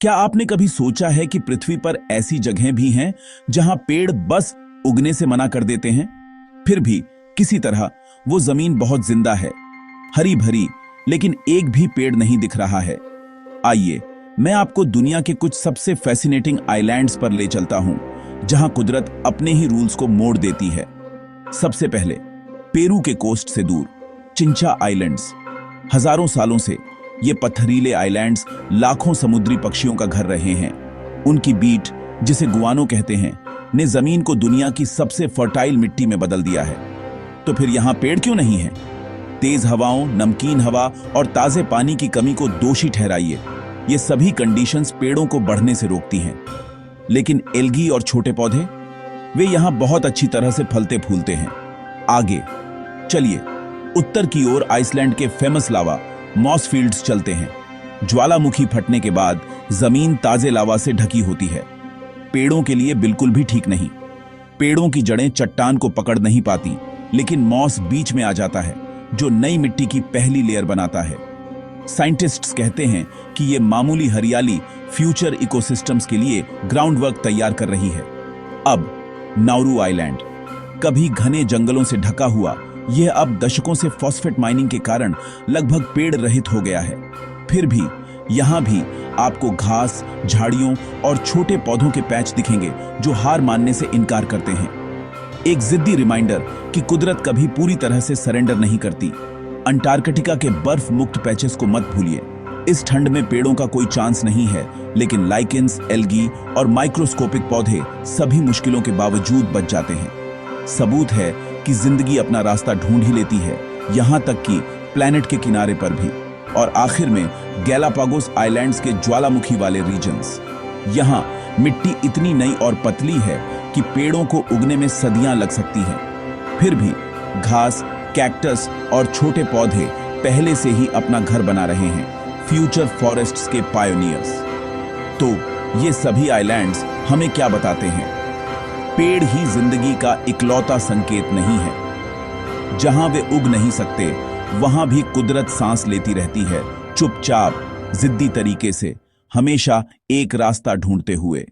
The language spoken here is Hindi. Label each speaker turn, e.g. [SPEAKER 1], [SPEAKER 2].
[SPEAKER 1] क्या आपने कभी सोचा है कि पृथ्वी पर ऐसी जगहें भी हैं जहां पेड़ बस उगने से मना कर देते हैं, फिर भी किसी तरह वो जमीन बहुत जिंदा है, हरी भरी, लेकिन एक भी पेड़ नहीं दिख रहा है। आइए मैं आपको दुनिया के कुछ सबसे फैसिनेटिंग आइलैंड्स पर ले चलता हूं जहां कुदरत अपने ही रूल्स को मोड़ देती है। सबसे पहले पेरू के कोस्ट से दूर चिंचा आइलैंड्स। हजारों सालों से ये पत्थरीले आइलैंड्स लाखों समुद्री पक्षियों का घर रहे हैं। उनकी बीट, जिसे गुआनो कहते हैं, ने जमीन को दुनिया की सबसे फर्टाइल मिट्टी में बदल दिया है। तो फिर यहां पेड़ क्यों नहीं है? तेज हवाओं, नमकीन हवा और ताजे पानी की कमी को दोषी ठहराइए। ये सभी कंडीशंस पेड़ों को बढ़ने से रोकती हैं। लेकिन एल्गी और छोटे पौधे, वे यहां बहुत अच्छी तरह से फलते फूलते हैं। आगे चलिए उत्तर की ओर आइसलैंड के फेमस लावा मॉस फील्ड्स चलते हैं। ज्वालामुखी फटने के बाद जमीन ताजे लावा से ढकी होती है। पेड़ों के लिए बिल्कुल भी ठीक नहीं। पेड़ों की जड़ें चट्टान को पकड़ नहीं पाती, लेकिन मॉस बीच में आ जाता है, जो नई मिट्टी की पहली लेयर बनाता है। साइंटिस्ट्स कहते हैं कि यह मामूली हरियाली फ्यूचर इकोसिस्टम्स के लिए ग्राउंड वर्क तैयार कर रही है। अब नाउरू आइलैंड, कभी घने जंगलों से ढका हुआ, यह अब दशकों से फॉस्फेट माइनिंग के कारण लगभग पेड़ रहित हो गया है। फिर भी यहां भी आपको घास, झाड़ियों और छोटे पौधों के पैच दिखेंगे जो हार मानने से इनकार करते हैं। एक जिद्दी रिमाइंडर कि कुदरत कभी पूरी तरह से सरेंडर नहीं करती। अंटार्कटिका के बर्फ मुक्त पैचेस को मत भूलिए। इस ठंड में पेड़ों का कोई चांस नहीं है, लेकिन लाइकेंस, एल्गी और माइक्रोस्कोपिक पौधे सभी मुश्किलों के बावजूद बच जाते हैं। सबूत है कि जिंदगी अपना रास्ता ढूंढ ही लेती है, यहां तक कि प्लेनेट के किनारे पर भी। और आखिर में गैलापागोस आइलैंड्स के ज्वालामुखी वाले रीजन्स। यहां मिट्टी इतनी नई और पतली है कि पेड़ों को उगने में सदियां लग सकती हैं। फिर भी घास, कैक्टस और छोटे पौधे पहले से ही अपना घर बना रहे हैं, फ्यूचर फॉरेस्ट्स के पायोनियर्स। तो ये सभी आइलैंड्स हमें क्या बताते हैं? पेड़ ही जिंदगी का इकलौता संकेत नहीं है। जहां वे उग नहीं सकते, वहां भी कुदरत सांस लेती रहती है, चुपचाप, जिद्दी तरीके से, हमेशा एक रास्ता ढूंढते हुए।